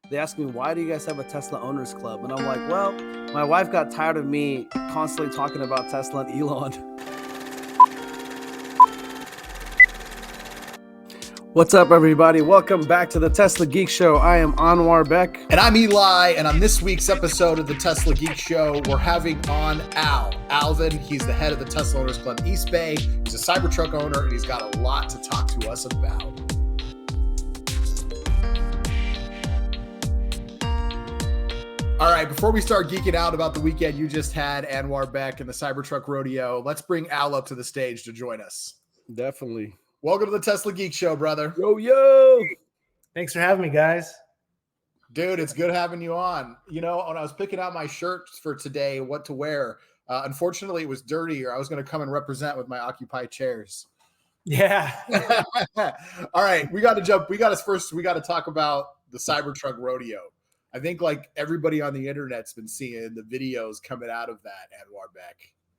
they asked me, why do you guys have a Tesla owners club? And I'm like, well, my wife got tired of me constantly talking about Tesla and Elon. What's up, everybody? Welcome back to the Tesla Geek Show. I am Anwar Beck. And I'm Eli, and on this week's episode of the Tesla Geek Show, we're having on Alvin. He's the head of the Tesla Owners Club East Bay. He's a Cybertruck owner, and he's got a lot to talk to us about. All right, before we start geeking out about the weekend you just had, Anwar Beck and the Cybertruck Rodeo, let's bring Al up to the stage to join us. Definitely. Welcome to the Tesla Geek Show, brother. Yo. Thanks for having me, guys. Dude, it's good having you on. You know, when I was picking out my shirts for today, what to wear, unfortunately, it was dirty, or I was going to come and represent with my Occupy chairs. Yeah. All right, we got to talk about the Cybertruck Rodeo. I think like everybody on the internet's been seeing the videos coming out of that, Anwar Beck.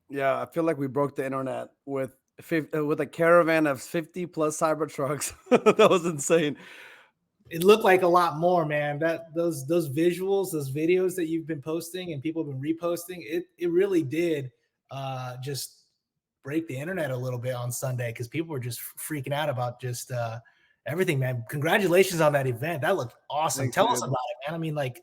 Yeah, I feel like we broke the internet with a caravan of 50 plus Cybertrucks. That was insane. It looked like a lot more, man. Those visuals, those videos that you've been posting and people have been reposting, it really did just break the internet a little bit on Sunday because people were just freaking out about just everything, man. Congratulations on that event. That looked awesome. Thanks, Tell dude. us about it, man. I mean, like,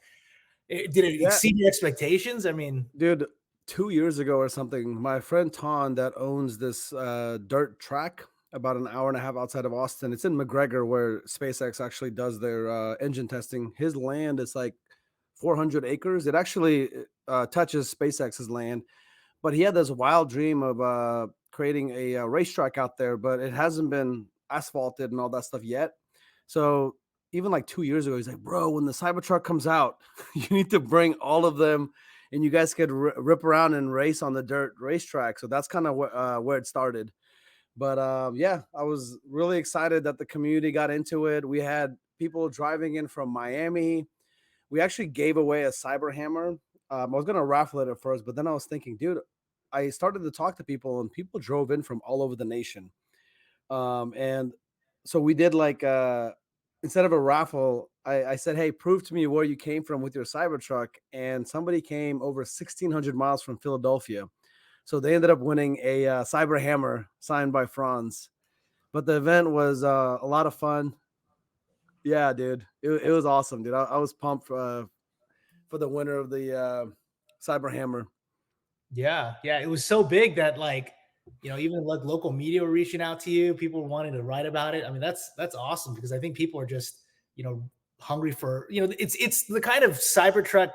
did it exceed your expectations? I mean, dude, 2 years ago or something, my friend Ton that owns this dirt track about an hour and a half outside of Austin. It's in McGregor where SpaceX actually does their engine testing. His land is like 400 acres. It actually touches SpaceX's land, but he had this wild dream of creating a racetrack out there, but it hasn't been asphalted and all that stuff yet. So even like 2 years ago, he's like, bro, when the Cybertruck comes out, you need to bring all of them and you guys could rip around and race on the dirt racetrack. So that's kind of where it started. But yeah, I was really excited that the community got into it. We had people driving in from Miami. We actually gave away a Cyber Hammer. I was going to raffle it at first, but then I was thinking, dude, I started to talk to people and people drove in from all over the nation. And so we did like, instead of a raffle, I said, hey, prove to me where you came from with your Cybertruck. And somebody came over 1,600 miles from Philadelphia. So they ended up winning a Cyber Hammer signed by Franz. But the event was a lot of fun. Yeah, dude. It was awesome, dude. I was pumped for the winner of the Cyber Hammer. Yeah. It was so big that like, you know, even like local media were reaching out to you. People were wanting to write about it. I mean, that's awesome because I think people are just, you know, hungry for, you know, it's the kind of Cybertruck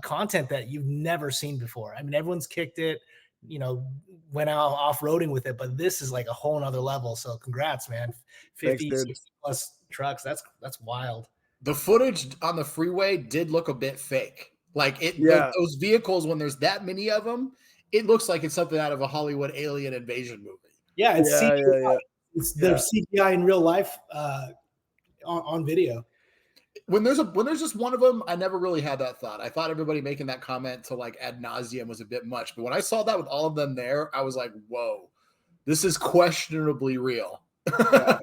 content that you've never seen before. I mean, everyone's kicked it, you know, went out off-roading with it, but this is like a whole nother level. So congrats, man. 50, Thanks, 60 plus trucks. That's wild. The footage on the freeway did look a bit fake. Like those vehicles, when there's that many of them, it looks like it's something out of a Hollywood alien invasion movie. Yeah, it's CGI. Yeah. It's their CGI in real life on video. When there's just one of them, I never really had that thought. I thought everybody making that comment to like ad nauseum was a bit much. But when I saw that with all of them there, I was like, whoa, this is questionably real. Yeah.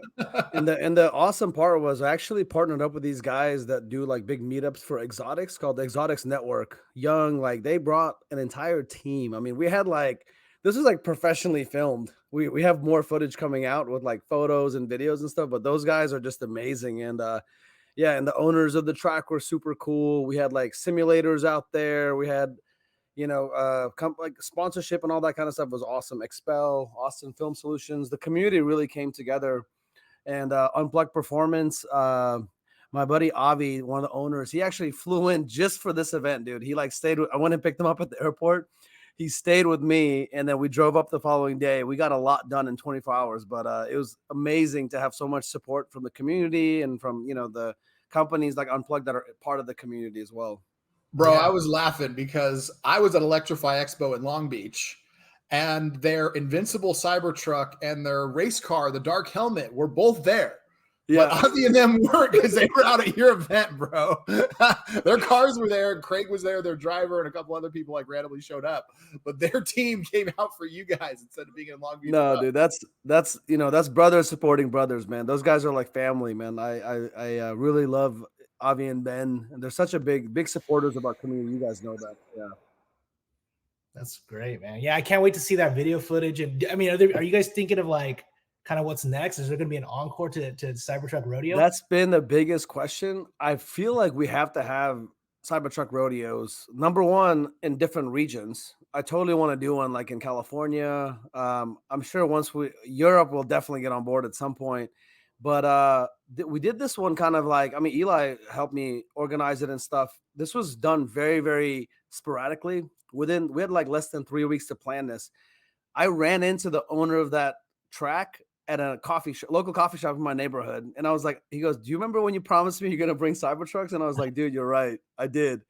And the awesome part was I actually partnered up with these guys that do like big meetups for exotics called the Exotics Network. Young, like they brought an entire team. I mean, we had like this was like professionally filmed. We have more footage coming out with like photos and videos and stuff, but those guys are just amazing. And yeah, and the owners of the track were super cool. We had like simulators out there. We had, you know, like sponsorship and all that kind of stuff was awesome. Expel, Austin Film Solutions. The community really came together. And Unplugged Performance, my buddy Avi, one of the owners, he actually flew in just for this event, dude. He like stayed I went and picked him up at the airport. He stayed with me, and then we drove up the following day. We got a lot done in 24 hours, but it was amazing to have so much support from the community and from, you know, the companies like Unplugged that are part of the community as well. Bro, yeah. I was laughing because I was at Electrify Expo in Long Beach, and their Invincible Cybertruck and their race car, the Dark Helmet, were both there. Yeah. But Ozzy and them weren't because they were out at your event, bro. Their cars were there, and Craig was there, their driver, and a couple other people like randomly showed up. But their team came out for you guys instead of being in Long Beach. No, dude, that's you know, that's brothers supporting brothers, man. Those guys are like family, man. I really love Avi and Ben, and they're such a big supporters of our community. You guys know that. Yeah. That's great, man. Yeah, I can't wait to see that video footage. And I mean, are you guys thinking of like kind of what's next? Is there going to be an encore to Cybertruck Rodeo? That's been the biggest question. I feel like we have to have Cybertruck rodeos. Number one, in different regions. I totally want to do one like in California. I'm sure once Europe will definitely get on board at some point. But we did this one kind of like, I mean, Eli helped me organize it and stuff. This was done very, very sporadically. We had like less than 3 weeks to plan this. I ran into the owner of that track at a local coffee shop in my neighborhood. And I was like, he goes, "Do you remember when you promised me you're going to bring Cybertrucks?" And I was like, "Dude, you're right. I did."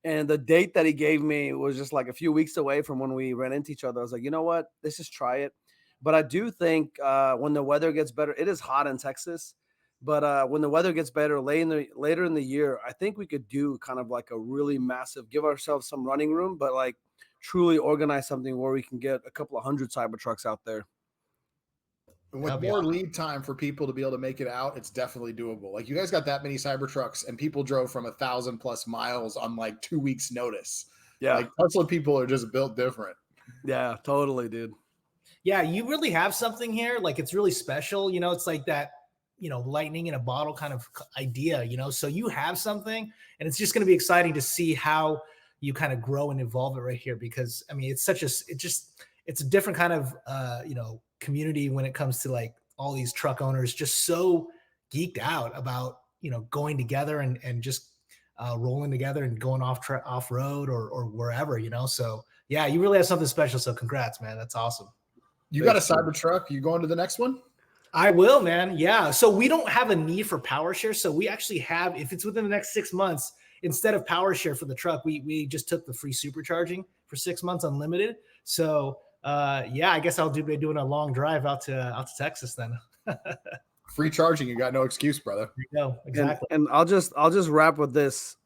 And the date that he gave me was just like a few weeks away from when we ran into each other. I was like, you know what? Let's just try it. But I do think when the weather gets better, it is hot in Texas. But when the weather gets better later in the year, I think we could do kind of like a really massive, give ourselves some running room, but like truly organize something where we can get a couple of hundred Cybertrucks out there. And with more lead time for people to be able to make it out, it's definitely doable. Like you guys got that many Cybertrucks, and people drove from 1,000+ miles on like 2 weeks' notice. Yeah, like Tesla people are just built different. Yeah, totally, dude. Yeah, you really have something here. Like it's really special. You know, it's like that, you know, lightning in a bottle kind of idea, you know, so you have something, and it's just going to be exciting to see how you kind of grow and evolve it right here. Because I mean, it's a different kind of, you know, community when it comes to like all these truck owners just so geeked out about, you know, going together and just rolling together and going off road or wherever, you know. So yeah, you really have something special. So congrats, man. That's awesome. You got a Cybertruck. You going to the next one? I will, man. Yeah. So we don't have a need for power share. So we actually have, if it's within the next 6 months, instead of power share for the truck, we just took the free supercharging for 6 months, unlimited. So yeah, I guess I'll be doing a long drive out to Texas then. Free charging, you got no excuse, brother. There you go. Exactly. And I'll just wrap with this.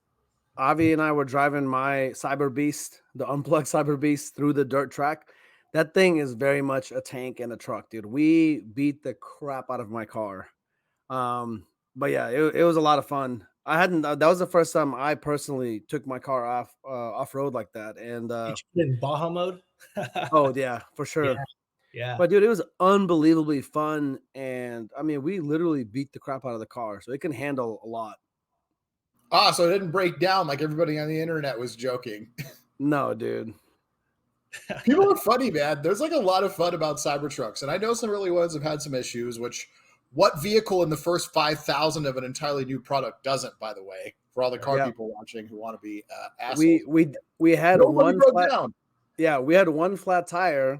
Avi and I were driving my Cyber Beast, the unplugged Cyber Beast, through the dirt track. That thing is very much a tank and a truck, dude. We beat the crap out of my car. But yeah, it was a lot of fun. That was the first time I personally took my car off road like that. And in Baja mode. Oh yeah, for sure. Yeah. But dude, it was unbelievably fun. And I mean, we literally beat the crap out of the car, so it can handle a lot. So it didn't break down like everybody on the internet was joking. No, dude. People are funny, man. There's like a lot of fun about Cybertrucks, and I know some early ones have had some issues. Which, what vehicle in the first 5,000 of an entirely new product doesn't? By the way, for all the car people watching who want to be assholes, we had Nobody broke down. Yeah, we had one flat tire.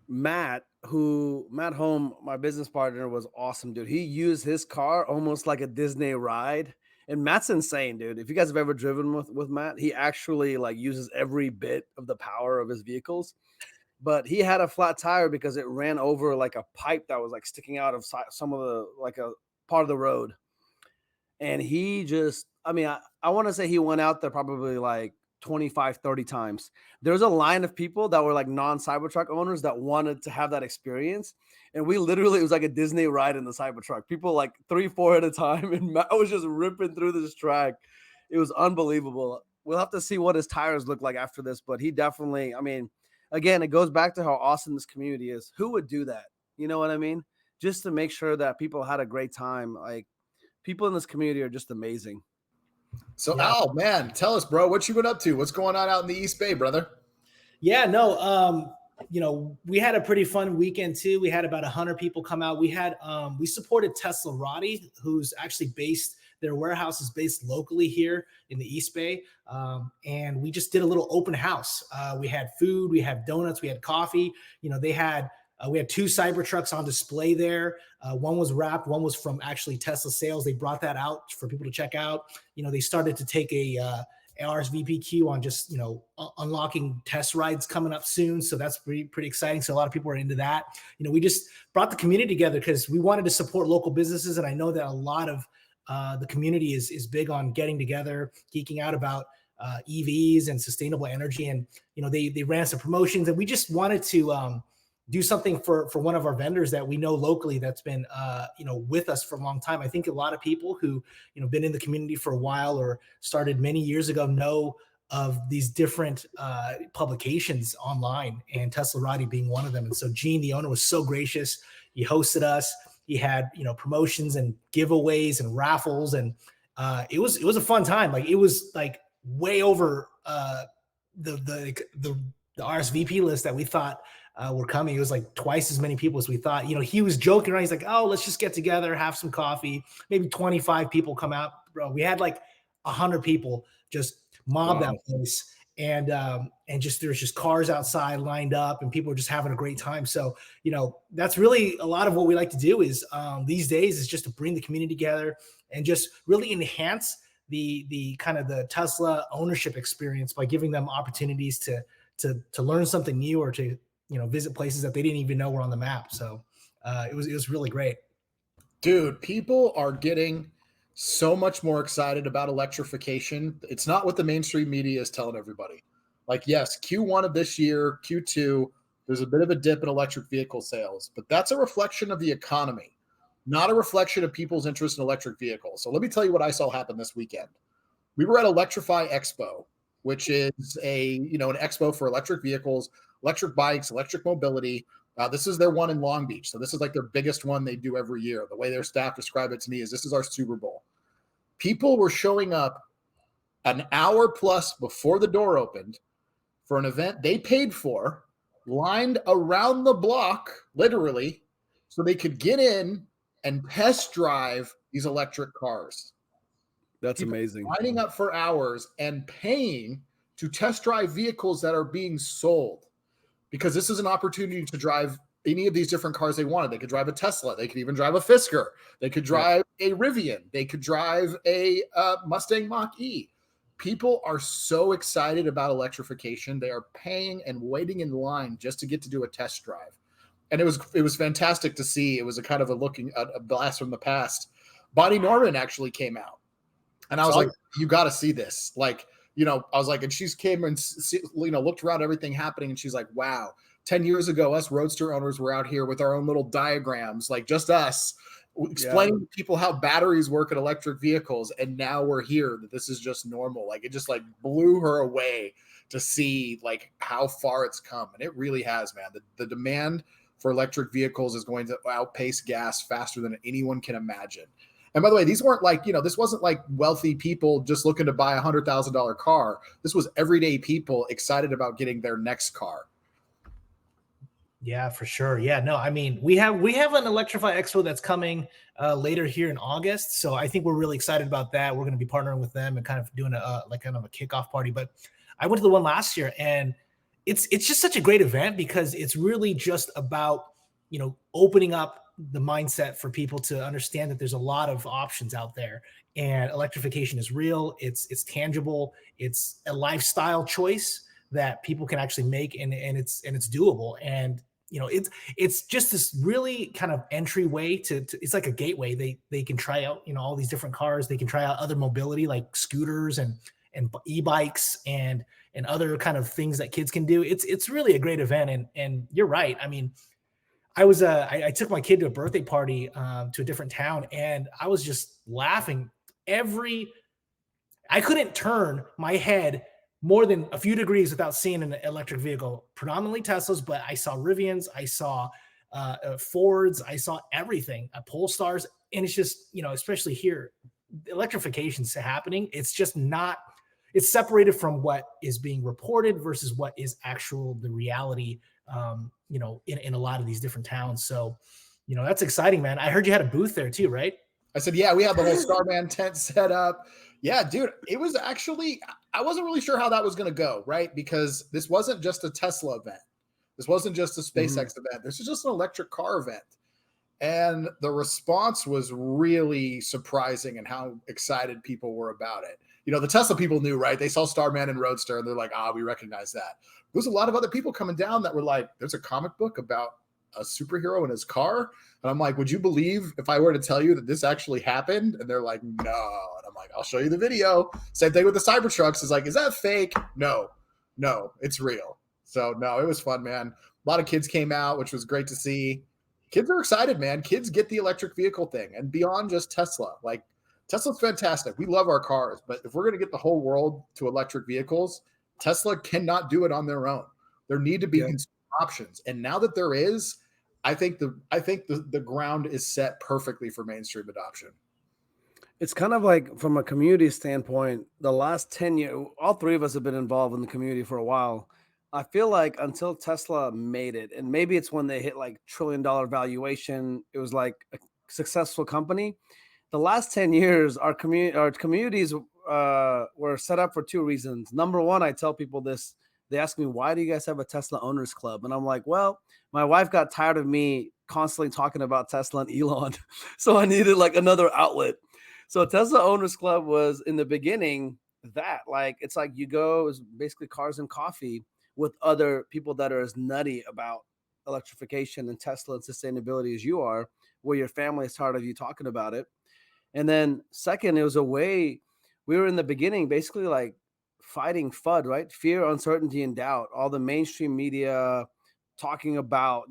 Matt Home, my business partner, was awesome, dude. He used his car almost like a Disney ride. And Matt's insane, dude. If you guys have ever driven with Matt, he actually like uses every bit of the power of his vehicles. But he had a flat tire because it ran over like a pipe that was like sticking out of some of the like a part of the road. And he just, I mean, I want to say he went out there probably like 25, 30 times. There's a line of people that were like non-Cybertruck owners that wanted to have that experience. And we literally, it was like a Disney ride in the Cybertruck. People like 3, 4 at a time. And Matt was just ripping through this track. It was unbelievable. We'll have to see what his tires look like after this. But he definitely, I mean, again, it goes back to how awesome this community is. Who would do that? You know what I mean? Just to make sure that people had a great time. Like, people in this community are just amazing. So, yeah. Al, man, tell us, bro, what you been up to? What's going on out in the East Bay, brother? Yeah, no, you know, we had a pretty fun weekend too. We had about 100 people come out. We had, we supported Tesla Rodeo, who's actually their warehouse is based locally here in the East Bay. And we just did a little open house. We had food, we had donuts, we had coffee. You know, we had 2 Cybertrucks on display there. One was wrapped, one was from actually Tesla sales. They brought that out for people to check out. You know, they started to take a RSVPQ on just, you know, unlocking test rides coming up soon. So that's pretty exciting. So a lot of people are into that. You know, we just brought the community together because we wanted to support local businesses. And I know that a lot of the community is big on getting together, geeking out about EVs and sustainable energy. And, you know, they ran some promotions, and we just wanted to, do something for one of our vendors that we know locally that's been with us for a long time. I think a lot of people who been in the community for a while or started many years ago know of these different publications online, and Tesla Roddy being one of them. And so Gene, the owner, was so gracious. He hosted us. He had promotions and giveaways and raffles, and it was a fun time. Like, it was like way over the RSVP list that we thought were coming. It was like twice as many people as we thought. He was joking around. He's like, "Oh, let's just get together, have some coffee. Maybe 25 people come out." Bro, we had like 100 people just mob that place, and just there's just cars outside lined up, and people are just having a great time. So that's really a lot of what we like to do is these days is just to bring the community together and just really enhance the kind of the Tesla ownership experience by giving them opportunities to learn something new, or to visit places that they didn't even know were on the map. So it was really great. Dude, people are getting so much more excited about electrification. It's not what the mainstream media is telling everybody. Like, yes, Q1 of this year, Q2, there's a bit of a dip in electric vehicle sales, but that's a reflection of the economy, not a reflection of people's interest in electric vehicles. So let me tell you what I saw happen this weekend. We were at Electrify Expo, which is an expo for electric vehicles, electric bikes, electric mobility. This is their one in Long Beach. So this is like their biggest one they do every year. The way their staff describe it to me is this is our Super Bowl. People were showing up an hour plus before the door opened for an event they paid for, lined around the block, literally, so they could get in and test drive these electric cars. That's People amazing. lining up for hours and paying to test drive vehicles that are being sold, because this is an opportunity to drive any of these different cars they wanted. They could drive a Tesla. They could even drive a Fisker. They could drive a Rivian. They could drive a Mustang Mach-E. People are so excited about electrification. They are paying and waiting in line just to get to do a test drive. And it was fantastic to see. It was a kind of a blast from the past. Bonnie Norman actually came out. And I was like, you got to see this. Like, I was like, and she's came and, looked around everything happening. And she's like, wow, 10 years ago, us Roadster owners were out here with our own little diagrams, like just us explaining to people how batteries work in electric vehicles. And now we're here, that this is just normal. Like, it just like blew her away to see like how far it's come. And it really has, man. The demand for electric vehicles is going to outpace gas faster than anyone can imagine. And by the way, these weren't like, this wasn't like wealthy people just looking to buy a $100,000 car. This was everyday people excited about getting their next car. Yeah, for sure. Yeah, no, I mean, we have an Electrify Expo that's coming later here in August. So I think we're really excited about that. We're going to be partnering with them and kind of doing a kickoff party. But I went to the one last year, and it's just such a great event, because it's really just about, opening up the mindset for people to understand that there's a lot of options out there, and electrification is real. It's tangible. It's a lifestyle choice that people can actually make, and it's doable. And it's just this really kind of entryway to it's like a gateway. They can try out all these different cars. They can try out other mobility like scooters and e-bikes and other kind of things that kids can do. It's really a great event. And you're right. I mean, I took my kid to a birthday party to a different town, and I was just laughing. I couldn't turn my head more than a few degrees without seeing an electric vehicle, predominantly Teslas, but I saw Rivians, I saw Fords, I saw everything, Polestars, and it's just, especially here, electrification's happening. It's just not, it's separated from what is being reported versus what is the reality, in a lot of these different towns. So, that's exciting, man. I heard you had a booth there too, right? I said, yeah, we had the whole Starman tent set up. Yeah, dude, it was actually, I wasn't really sure how that was going to go, right? Because this wasn't just a Tesla event. This wasn't just a SpaceX event. This is just an electric car event. And the response was really surprising, and how excited people were about it. The Tesla people knew, right? They saw Starman and Roadster, and they're like, we recognize that. There's a lot of other people coming down that were like, there's a comic book about a superhero in his car. And I'm like, would you believe if I were to tell you that this actually happened? And they're like, no. And I'm like, I'll show you the video. Same thing with the Cybertrucks. Is like, is that fake? No, it's real. So no, it was fun, man. A lot of kids came out, which was great to see. Kids are excited, man. Kids get the electric vehicle thing, and beyond just Tesla. Like, Tesla's fantastic. We love our cars, but if we're going to get the whole world to electric vehicles, Tesla cannot do it on their own. There need to be Yeah. consumer options, and now that there is, I think the ground is set perfectly for mainstream adoption. It's kind of like from a community standpoint, the last 10 years, all three of us have been involved in the community for a while. I feel like until Tesla made it, and maybe it's when they hit like $1 trillion valuation, it was like a successful company. The last 10 years, our communities were set up for two reasons. Number one, I tell people this. They ask me, why do you guys have a Tesla owners club? And I'm like, well, my wife got tired of me constantly talking about Tesla and Elon. So I needed like another outlet. So Tesla Owners Club was in the beginning that like it's like you go, it's basically cars and coffee with other people that are as nutty about electrification and Tesla and sustainability as you are, where your family is tired of you talking about it. And then second, it was a way we were in the beginning basically like fighting FUD, right? Fear, uncertainty, and doubt. All the mainstream media talking about,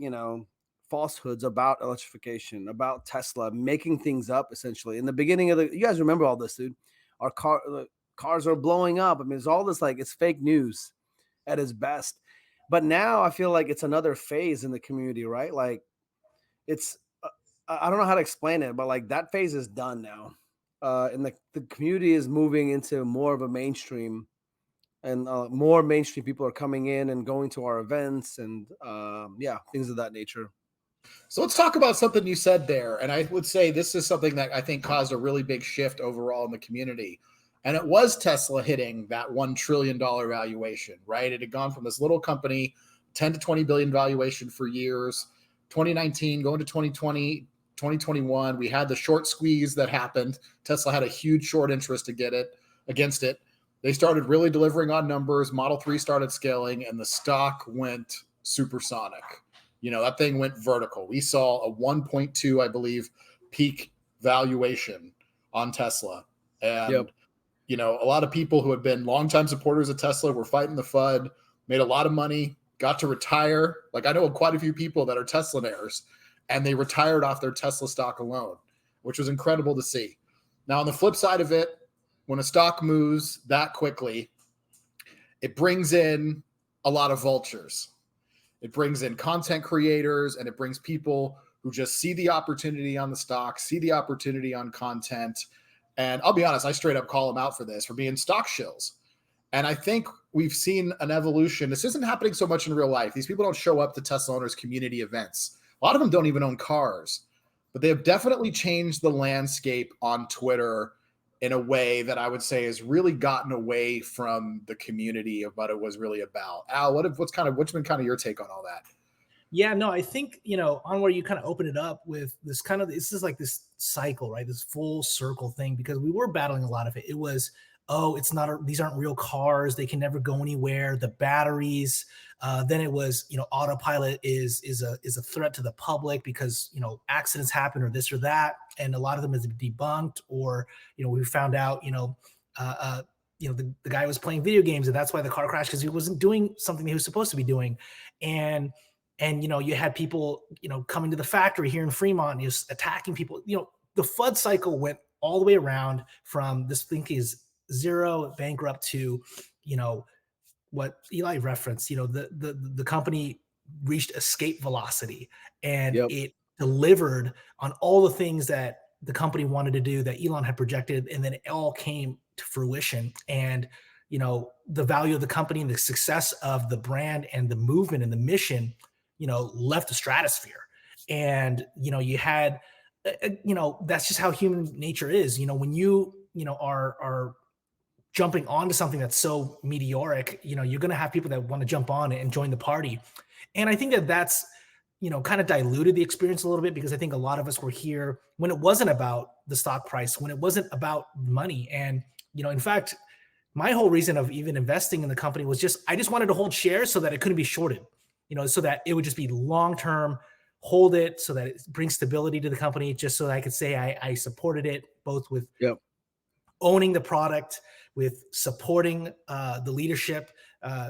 falsehoods about electrification, about Tesla, making things up essentially. In the beginning of you guys remember all this, dude. The cars are blowing up. I mean, it's all this like it's fake news at its best. But now I feel like it's another phase in the community, right? Like it's I don't know how to explain it, but like that phase is done now. And the community is moving into more of a mainstream, and more mainstream people are coming in and going to our events and yeah, things of that nature. So let's talk about something you said there. And I would say this is something that I think caused a really big shift overall in the community. And it was Tesla hitting that $1 trillion valuation, right? It had gone from this little company, 10 to 20 billion valuation for years. 2019, going to 2020, 2021, we had the short squeeze that happened. Tesla had a huge short interest to get it against it. They started really delivering on numbers. Model 3 started scaling, and the stock went supersonic. That thing went vertical. We saw a 1.2, I believe, peak valuation on Tesla. And, Yep. A lot of people who had been longtime supporters of Tesla were fighting the FUD, made a lot of money, got to retire. Like I know quite a few people that are Teslanaires, and they retired off their Tesla stock alone, which was incredible to see. Now, on the flip side of it, when a stock moves that quickly, it brings in a lot of vultures. It brings in content creators, and it brings people who just see the opportunity on the stock, see the opportunity on content. And I'll be honest, I straight up call them out for this, for being stock shills. And I think we've seen an evolution. This isn't happening so much in real life. These people don't show up to Tesla owners community events. A lot of them don't even own cars, but they have definitely changed the landscape on Twitter in a way that I would say has really gotten away from the community of what it was really about. Al, what's been kind of your take on all that? Yeah, no, I think, on where you kind of open it up with this is like this cycle, right? This full circle thing, because we were battling a lot of it. It was, oh, these aren't real cars. They can never go anywhere. The batteries. Then it was, autopilot is a threat to the public because, accidents happen or this or that. And a lot of them is debunked, or, we found out, the guy was playing video games and that's why the car crashed, because he wasn't doing something he was supposed to be doing. And you had people, coming to the factory here in Fremont, just attacking people. The FUD cycle went all the way around from this thing is zero bankrupt to, what Eli referenced, the company reached escape velocity, and Yep. it delivered on all the things that the company wanted to do that Elon had projected. And then it all came to fruition. And, the value of the company and the success of the brand and the movement and the mission, left the stratosphere. And, you had, that's just how human nature is. When you, are jumping onto something that's so meteoric, you're going to have people that want to jump on it and join the party. And I think that that's, kind of diluted the experience a little bit, because I think a lot of us were here when it wasn't about the stock price, when it wasn't about money. And, in fact, my whole reason of even investing in the company was I just wanted to hold shares so that it couldn't be shorted, so that it would just be long-term, hold it so that it brings stability to the company, just so that I could say I supported it both with Yep. owning the product, with supporting the leadership,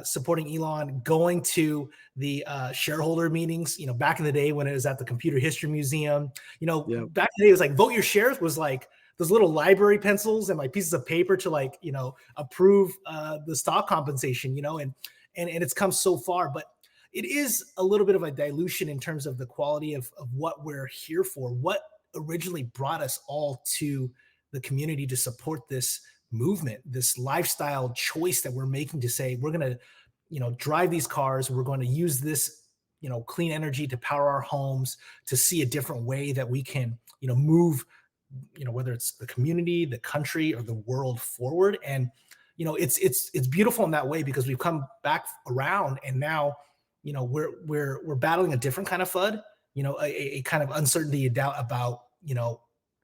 supporting Elon, going to the shareholder meetings. Back in the day when it was at the Computer History Museum, Yeah. back in the day it was like vote your shares was like those little library pencils and like pieces of paper to like approve the stock compensation. And it's come so far, but it is a little bit of a dilution in terms of the quality of what we're here for, what originally brought us all to the community to support this movement, this lifestyle choice that we're making to say we're going to drive these cars, we're going to use this clean energy to power our homes, to see a different way that we can move whether it's the community, the country, or the world forward. And it's beautiful in that way, because we've come back around, and now we're battling a different kind of FUD, a kind of uncertainty, a doubt about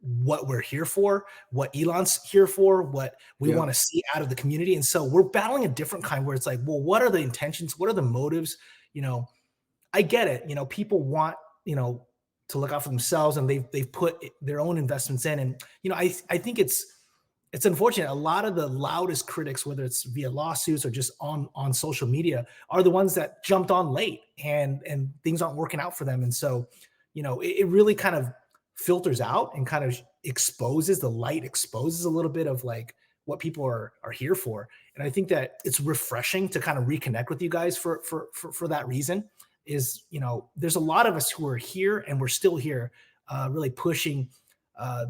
what we're here for, what Elon's here for, what we Yeah. want to see out of the community. And so we're battling a different kind, where it's like, well, what are the intentions? What are the motives? I get it. People want, to look out for themselves, and they've put their own investments in. And, I think it's unfortunate. A lot of the loudest critics, whether it's via lawsuits or just on social media, are the ones that jumped on late, and things aren't working out for them. And so, it really kind of filters out and kind of exposes a little bit of like what people are here for. And I think that it's refreshing to kind of reconnect with you guys for that reason. Is there's a lot of us who are here, and we're still here, really pushing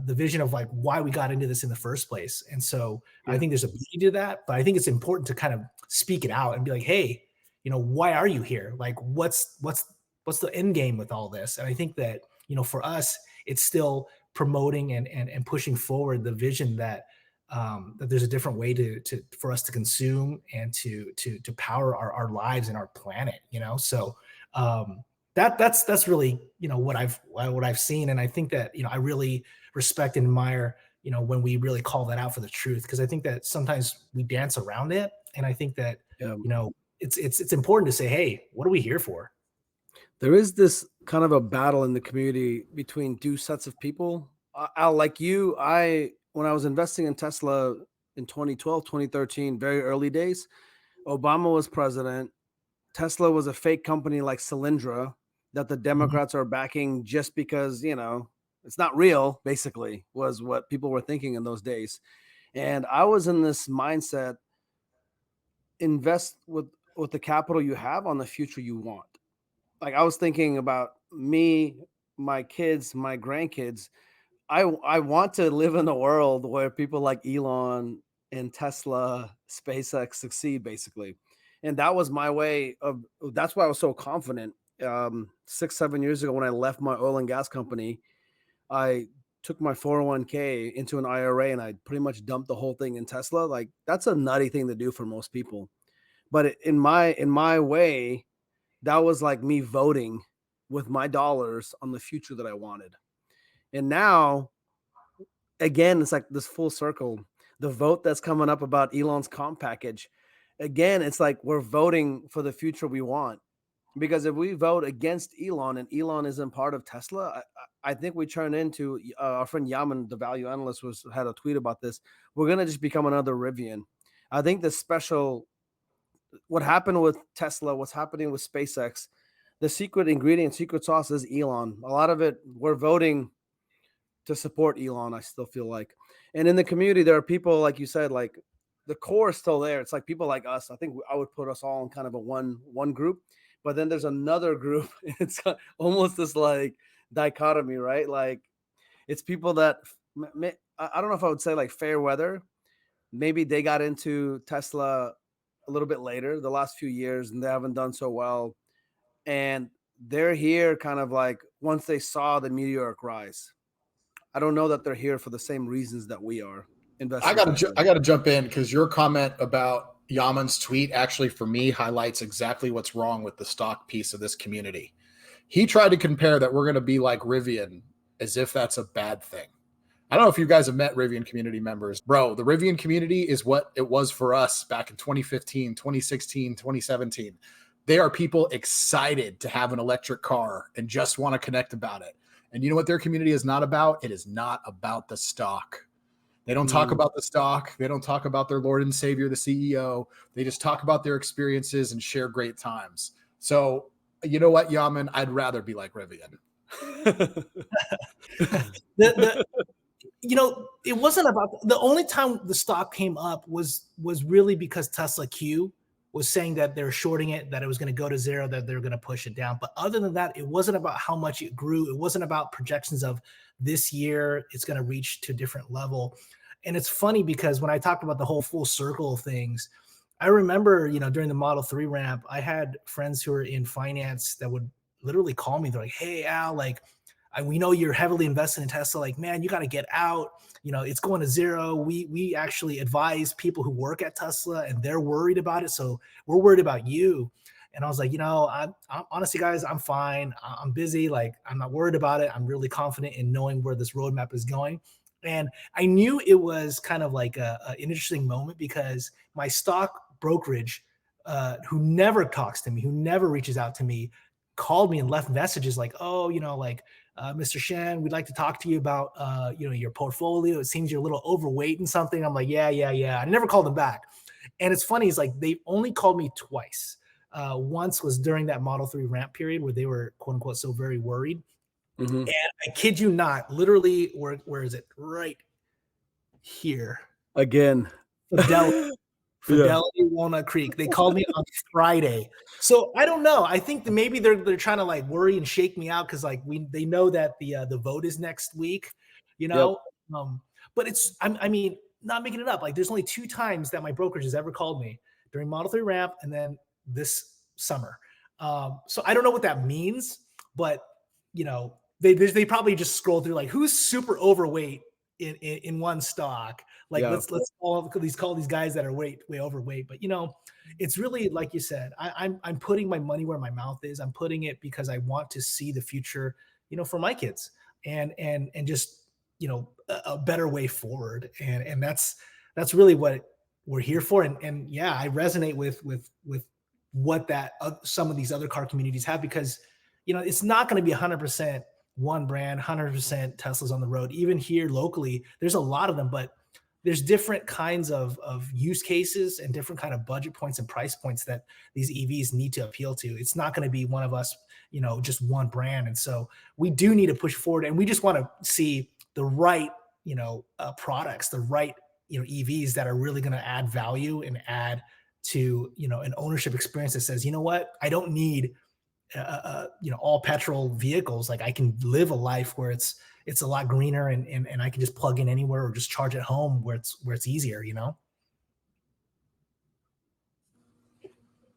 the vision of like why we got into this in the first place. And so I think there's a beauty to that, but I think it's important to kind of speak it out and be like, hey, why are you here? Like, what's the end game with all this? And I think that for us, it's still promoting and pushing forward the vision that that there's a different way for us to consume and to power our lives and our planet. So that's really what I've seen. And I think that I really respect and admire when we really call that out for the truth, because I think that sometimes we dance around it, and I think that it's important to say, hey, what are we here for? There is this kind of a battle in the community between two sets of people. Al, like you, when I was investing in Tesla in 2012, 2013, very early days, Obama was president. Tesla was a fake company like Solyndra that the Democrats are backing just because, it's not real, basically, was what people were thinking in those days. And I was in this mindset, invest with the capital you have on the future you want. Like, I was thinking about me, my kids, my grandkids. I want to live in a world where people like Elon and Tesla, SpaceX succeed, basically. And that was my way of, that's why I was so confident. 6-7 years ago, when I left my oil and gas company, I took my 401k into an IRA, and I pretty much dumped the whole thing in Tesla. Like, that's a nutty thing to do for most people. But in my way, that was like me voting with my dollars on the future that I wanted. And now, again, it's like this full circle. The vote that's coming up about Elon's comp package, again, it's like we're voting for the future we want. Because if we vote against Elon and Elon isn't part of Tesla, I think we turn into our friend Yaman, the value analyst, had a tweet about this. We're going to just become another Rivian. I think what happened with Tesla, what's happening with SpaceX, the secret ingredient, secret sauce is Elon. A lot of it, we're voting to support Elon, I still feel like. And in the community, there are people, like you said, like the core is still there. It's like people like us. I think I would put us all in kind of a one group. But then there's another group. It's almost this like dichotomy, right? Like, it's people that, I don't know if I would say like fair weather. Maybe they got into Tesla a little bit later, the last few years, and they haven't done so well. And they're here kind of like once they saw the meteoric rise. I don't know that they're here for the same reasons that we are investing. I gotta jump in, because your comment about Yaman's tweet actually, for me, highlights exactly what's wrong with the stock piece of this community. He tried to compare that we're going to be like Rivian, as if that's a bad thing. I don't know if you guys have met Rivian community members. Bro, the Rivian community is what it was for us back in 2015, 2016, 2017. They are people excited to have an electric car and just want to connect about it. And you know what their community is not about? It is not about the stock. They don't talk about the stock. They don't talk about their Lord and Savior, the CEO. They just talk about their experiences and share great times. So, you know what, Yaman? I'd rather be like Rivian. It wasn't about the only time the stock came up was really because Tesla Q was saying that they're shorting it, that it was going to go to zero, that they're going to push it down. But other than that, it wasn't about how much it grew. It wasn't about projections of this year it's going to reach to a different level. And it's funny because when I talked about the whole full circle of things, I remember, during the Model 3 ramp, I had friends who were in finance that would literally call me. They're like, "Hey, Al, like, we know you're heavily invested in Tesla. Like, man, you got to get out. It's going to zero. We actually advise people who work at Tesla, and they're worried about it. So we're worried about you." And I was like, I'm honestly, guys, I'm fine. I'm busy. Like, I'm not worried about it. I'm really confident in knowing where this roadmap is going. And I knew it was kind of like an interesting moment because my stock brokerage, who never talks to me, who never reaches out to me, called me and left messages like, "Oh, Mr. Shen, we'd like to talk to you about, your portfolio. It seems you're a little overweight in something." I'm like, yeah. I never called them back. And it's funny, it's like they only called me twice. Once was during that Model 3 ramp period where they were, quote unquote, so very worried. And I kid you not, literally, where is it? Right here. Again. Fidelity, Walnut Creek. They called me on Friday. So I don't know. I think that maybe they're trying to like worry and shake me out because like they know that the vote is next week, Yep. But I mean, not making it up. Like, there's only 2 times that my brokerage has ever called me, during Model 3 ramp and then this summer. So I don't know what that means, but they probably just scroll through like who's super overweight in one stock. Like, let's call these guys that are way overweight. But it's really like you said. I'm putting my money where my mouth is. I'm putting it because I want to see the future, for my kids, and just a better way forward. And that's really what we're here for. And yeah, I resonate with what that some of these other car communities have, because it's not going to be 100% one brand, 100% Teslas on the road. Even here locally, there's a lot of them, but there's different kinds of use cases and different kind of budget points and price points that these EVs need to appeal to. It's not going to be one of us, just one brand. And so we do need to push forward, and we just want to see the right, products, the right, EVs that are really going to add value and add to, an ownership experience that says, what, I don't need all petrol vehicles. Like, I can live a life where it's a lot greener and I can just plug in anywhere or just charge at home where it's easier,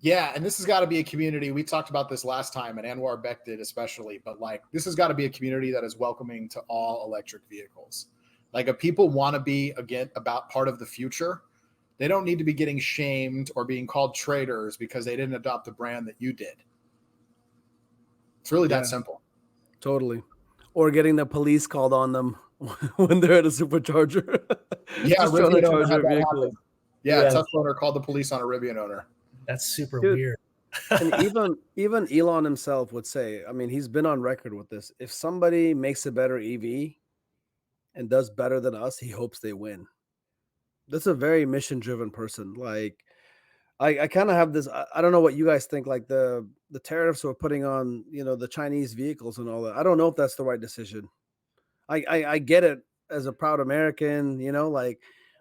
Yeah, and this has got to be a community. We talked about this last time, and Anwar Beck did especially, but like, this has got to be a community that is welcoming to all electric vehicles. Like, if people want to be, again, about part of the future, they don't need to be getting shamed or being called traitors because they didn't adopt the brand that you did. It's really that simple. Totally. Or getting the police called on them when they're at a supercharger. Yeah, just trying to charge their vehicle. Yeah, Tesla owner called the police on a Rivian owner. That's super weird. And even Elon himself would say, I mean, he's been on record with this. If somebody makes a better EV and does better than us, he hopes they win. That's a very mission-driven person. Like, I kind of have this. I don't know what you guys think. Like the tariffs we're putting on, the Chinese vehicles and all that. I don't know if that's the right decision. I get it as a proud American,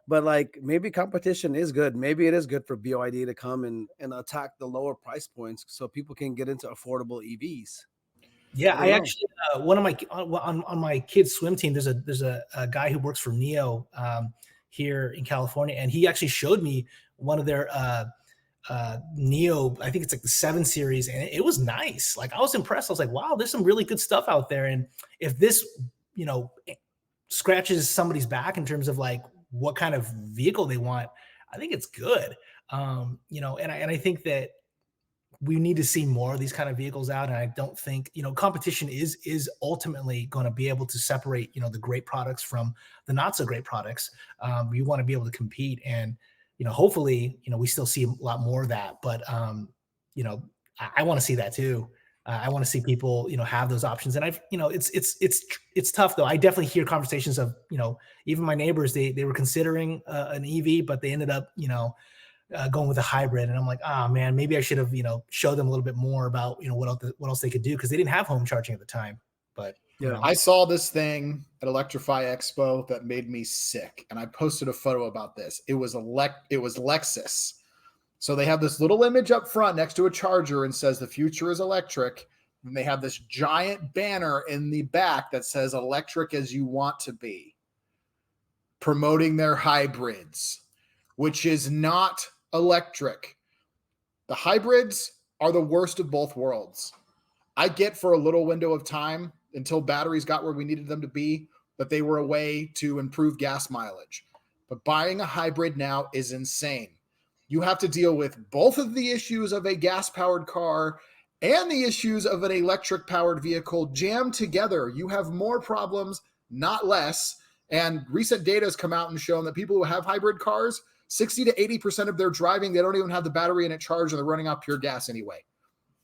but like, maybe competition is good. Maybe it is good for BYD to come and attack the lower price points so people can get into affordable EVs. Yeah, I actually one of my on my kids' swim team. There's a guy who works for Neo here in California, and he actually showed me one of their Neo, I think it's like the 7 series, and it was nice. Like, I was impressed. I was like, wow, there's some really good stuff out there. And if this, scratches somebody's back in terms of like what kind of vehicle they want, I think it's good. And I think that we need to see more of these kind of vehicles out. And I don't think, competition is ultimately going to be able to separate, the great products from the not so great products. You want to be able to compete, and hopefully, we still see a lot more of that. But, I want to see that too. I want to see people, have those options. And it's tough though. I definitely hear conversations of, even my neighbors, they were considering an EV, but they ended up, going with a hybrid. And I'm like, man, maybe I should have, showed them a little bit more about, what else they could do. Cause they didn't have home charging at the time, but I saw this thing at Electrify Expo that made me sick. And I posted a photo about this. It was Lexus. So they have this little image up front next to a charger and says the future is electric. And they have this giant banner in the back that says electric as you want to be, promoting their hybrids, which is not electric. The hybrids are the worst of both worlds. I get for a little window of time until batteries got where we needed them to be, that they were a way to improve gas mileage. But buying a hybrid now is insane. You have to deal with both of the issues of a gas-powered car and the issues of an electric-powered vehicle jammed together. You have more problems, not less. And recent data has come out and shown that people who have hybrid cars, 60 to 80% of their driving, they don't even have the battery in it charged, and they're running off pure gas anyway.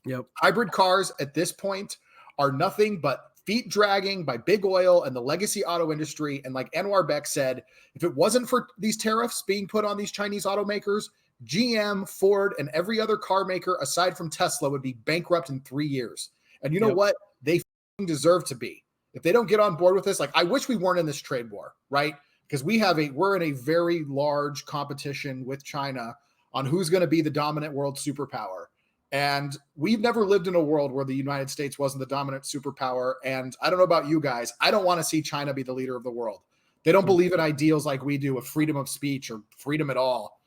Yep. Hybrid cars at this point are nothing but feet dragging by big oil and the legacy auto industry. And like Anwar Beck said, if it wasn't for these tariffs being put on these Chinese automakers, GM, Ford, and every other car maker aside from Tesla would be bankrupt in 3 years. And you know what? They deserve to be. If they don't get on board with this, like I wish we weren't in this trade war, right? Because we're in a very large competition with China on who's going to be the dominant world superpower. And we've never lived in a world where the United States wasn't the dominant superpower. And I don't know about you guys. I don't want to see China be the leader of the world. They don't believe in ideals like we do of freedom of speech or freedom at all.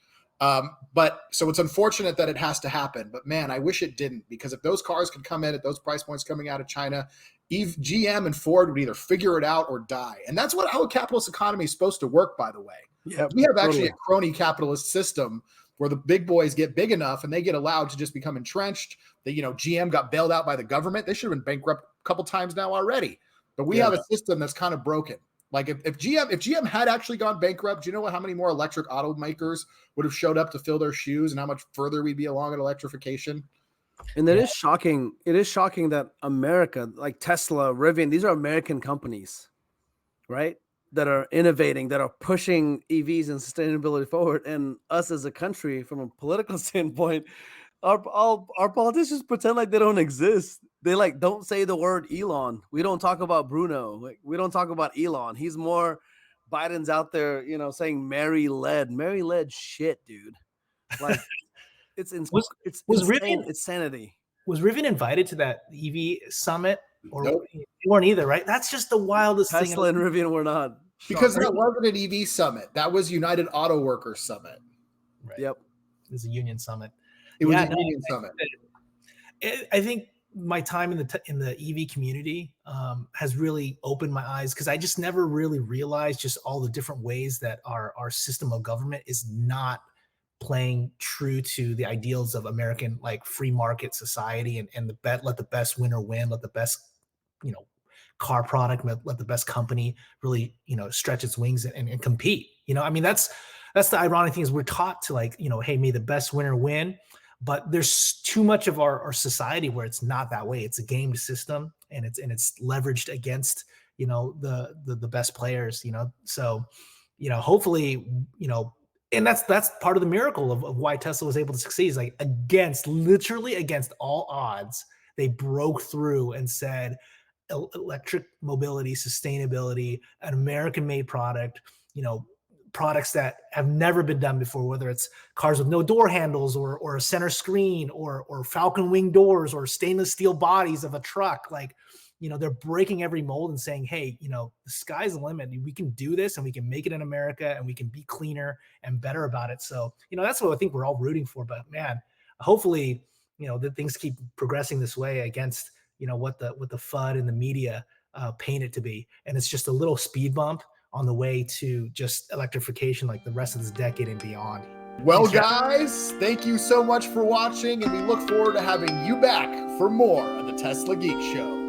But so it's unfortunate that it has to happen, but man, I wish it didn't, because if those cars could come in at those price points coming out of China, GM and Ford would either figure it out or die. And that's how a capitalist economy is supposed to work, by the way. Yeah, we have actually a crony capitalist system where the big boys get big enough and they get allowed to just become entrenched. GM got bailed out by the government. They should have been bankrupt a couple times now already, but we have a system that's kind of broken. Like if GM had actually gone bankrupt, do you know how many more electric automakers would have showed up to fill their shoes and how much further we'd be along in electrification? And that is shocking. It is shocking that America, like Tesla, Rivian, these are American companies, right? That are innovating, that are pushing EVs and sustainability forward. And us as a country, from a political standpoint, our politicians pretend like they don't exist. They don't say the word Elon. We don't talk about Bruno. We don't talk about Elon. He's more Biden's out there, saying Mary led shit, dude. Like it's was insane. Rivian, it's sanity. Was Rivian invited to that EV summit? Or nope. You weren't either, right? That's just the wildest thing. Tesla and Rivian were not. Because that wasn't an EV summit. That was United Auto Workers Summit. Right. Yep. It was a union summit. It was a union summit. I think my time in the EV community has really opened my eyes, because I just never really realized just all the different ways that our system of government is not playing true to the ideals of American free market society, and let the best winner win, let the best car product, let the best company really stretch its wings and compete. I mean, that's the ironic thing, is we're taught to hey, may the best winner win. But there's too much of our society where it's not that way. It's a gamed system, and it's leveraged against the best players. So hopefully and that's part of the miracle of why Tesla was able to succeed. Is literally against all odds, they broke through and said electric mobility, sustainability, an American-made product. Products that have never been done before, whether it's cars with no door handles or a center screen or falcon wing doors or stainless steel bodies of a truck. They're breaking every mold and saying, hey, the sky's the limit. We can do this, and we can make it in America, and we can be cleaner and better about it. So, that's what I think we're all rooting for. But man, hopefully, that things keep progressing this way against, what the FUD and the media paint it to be. And it's just a little speed bump on the way to just electrification, like the rest of this decade and beyond. Well, guys, thank you so much for watching, and we look forward to having you back for more of the Tesla Geek Show.